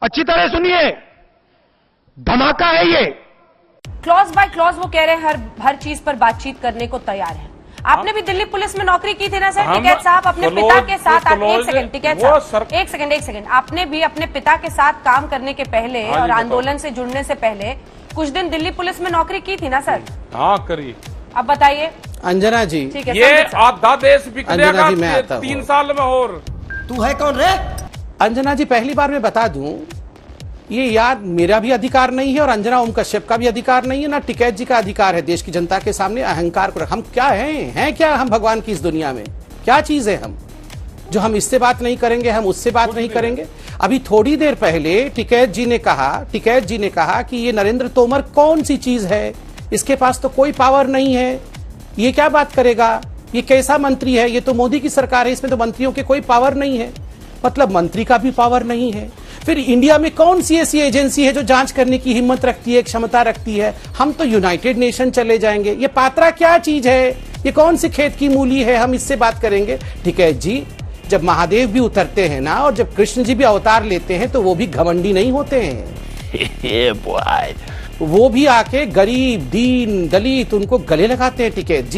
अच्छी तरह सुनिए, धमाका है ये। क्लॉज बाय क्लॉज वो कह रहे हैं हर चीज पर बातचीत करने को तैयार है। आपने भी दिल्ली पुलिस में नौकरी की थी ना सर टिकैत साहब, अपने पिता के साथ। एक सेकंड टिकैत साहब, एक सेकंड, आपने भी अपने पिता के साथ काम करने के पहले और आंदोलन से जुड़ने से पहले कुछ दिन दिल्ली पुलिस में नौकरी की थी ना सर? हाँ करी। अब बताइए अंजना जी, ठीक है, ये आधा देश अंजना जी, मैं आता हूं। 3 साल में और तू है कौन रे? अंजना जी, पहली बार मैं बता दूं, ये याद मेरा भी अधिकार नहीं है और अंजना ओम कश्यप का भी अधिकार नहीं है, ना टिकैत जी का अधिकार है देश की जनता के सामने अहंकार को। हम क्या हैं क्या हम भगवान की इस दुनिया में? क्या चीज है हम जो हम इससे बात नहीं करेंगे, हम उससे बात नहीं करेंगे? अभी थोड़ी देर पहले टिकैत जी ने कहा कि ये नरेंद्र तोमर कौन सी चीज है, इसके पास तो कोई पावर नहीं है, ये क्या बात करेगा, ये कैसा मंत्री है, ये तो मोदी की सरकार है, इसमें तो मंत्रियों के कोई पावर नहीं है। मतलब मंत्री का भी पावर नहीं है। फिर इंडिया में कौन सी ऐसी एजेंसी है जो जांच करने की हिम्मत रखती है, क्षमता रखती है? हम तो यूनाइटेड नेशन चले जाएंगे। ये पात्रा क्या चीज है, ये कौन सी खेत की मूली है, हम इससे बात करेंगे? टिकैत जी, जब महादेव भी उतरते हैं ना और जब कृष्ण जी भी अवतार लेते हैं तो वो भी घमंडी नहीं होते हैं। वो भी आके गरीब, दीन, दलित उनको गले लगाते हैं। टिकैत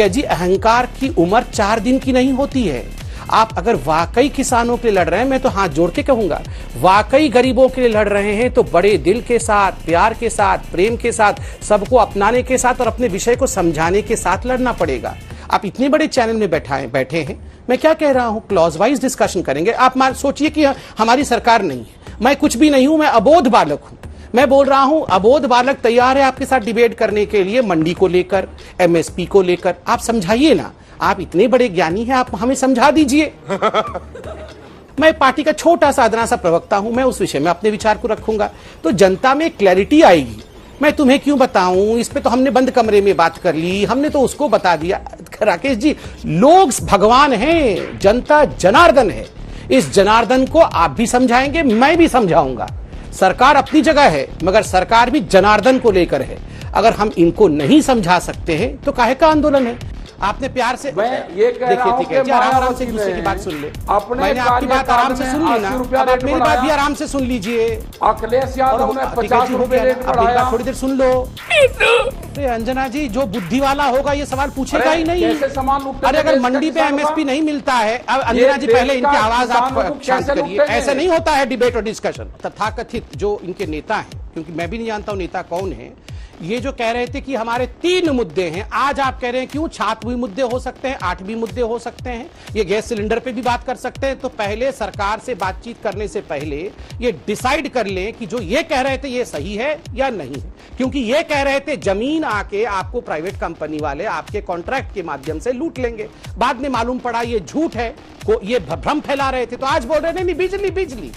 जी, अहंकार की उम्र 4 दिन की नहीं होती है। आप अगर वाकई किसानों के लिए लड़ रहे हैं, मैं तो हाथ जोड़ के कहूंगा, वाकई गरीबों के लिए लड़ रहे हैं तो बड़े दिल के साथ, प्यार के साथ, प्रेम के साथ, सबको अपनाने के साथ और अपने विषय को समझाने के साथ लड़ना पड़ेगा। आप इतने बड़े चैनल में बैठे हैं, मैं क्या कह रहा हूं, क्लॉज वाइज डिस्कशन करेंगे। आप सोचिए कि हमारी सरकार नहीं है, मैं कुछ भी नहीं हूं, मैं अबोध बालक हूं। मैं बोल रहा हूं अबोध बालक तैयार है आपके साथ डिबेट करने के लिए, मंडी को लेकर, एमएसपी को लेकर। आप समझाइए ना, आप इतने बड़े ज्ञानी हैं, आप हमें समझा दीजिए। मैं पार्टी का छोटा सा अदना सा प्रवक्ता हूं, मैं उस विषय में अपने विचार को रखूंगा तो जनता में क्लैरिटी आएगी। मैं तुम्हें क्यों बताऊं, इस पे तो हमने बंद कमरे में बात कर ली, हमने तो उसको बता दिया। राकेश जी, लोग भगवान हैं, जनता जनार्दन है। इस जनार्दन को आप भी समझाएंगे, मैं भी समझाऊंगा। सरकार अपनी जगह है मगर सरकार भी जनार्दन को लेकर है। अगर हम इनको नहीं समझा सकते हैं तो काहे का आंदोलन है? आपने प्यार से, मैं ये कह रहा हूं कि आराम से दूसरे की बात सुन ले। मैंने आपकी बात आराम से सुन ली ना, अब आप मेरी बात भी आराम से सुन लीजिए। अखिलेश यादव ने 50 रुपए रेट बढ़ाया। थोड़ी देर सुन लो। अरे अंजना जी, जो बुद्धि वाला होगा ये सवाल पूछेगा ही नहीं। अरे अगर मंडी पे एमएसपी नहीं मिलता है, अब अंजना जी पहले इनकी आवाज आप शांत करिए। ऐसा नहीं होता है डिबेट और डिस्कशन। तथाकथित जो इनके नेता हैं, क्योंकि मैं भी नहीं जानता हूं नेता कौन है, ये जो कह रहे थे कि हमारे 3 मुद्दे हैं, आज आप कह रहे हैं क्यों 7 भी मुद्दे हो सकते हैं, 8 भी मुद्दे हो सकते हैं, ये गैस सिलेंडर पे भी बात कर सकते हैं। तो पहले सरकार से बातचीत करने से पहले ये डिसाइड कर लें कि जो ये कह रहे थे ये सही है या नहीं है। क्योंकि ये कह रहे थे जमीन आके आपको प्राइवेट कंपनी वाले आपके कॉन्ट्रैक्ट के माध्यम से लूट लेंगे, बाद में मालूम पड़ा ये झूठ है, ये भ्रम फैला रहे थे, तो आज बोल रहे नहीं बिजली बिजली।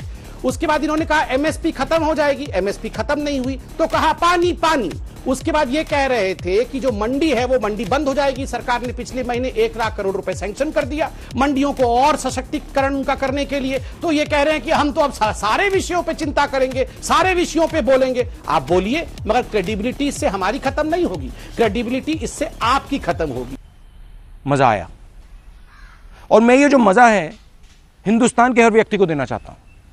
उसके बाद इन्होंने कहा एमएसपी खत्म हो जाएगी, एमएसपी खत्म नहीं हुई, तो कहा पानी पानी। उसके बाद ये कह रहे थे कि जो मंडी है वो मंडी बंद हो जाएगी। सरकार ने पिछले महीने 1 लाख करोड़ रुपए सैंक्शन कर दिया मंडियों को और सशक्तिकरण उनका करने के लिए। तो ये कह रहे हैं कि हम तो अब सारे विषयों पे चिंता करेंगे, सारे विषयों पे बोलेंगे। आप बोलिए, मगर क्रेडिबिलिटी इससे हमारी खत्म नहीं होगी, क्रेडिबिलिटी इससे आपकी खत्म होगी। मजा आया और मैं ये जो मजा है हिंदुस्तान के हर व्यक्ति को देना चाहता हूं।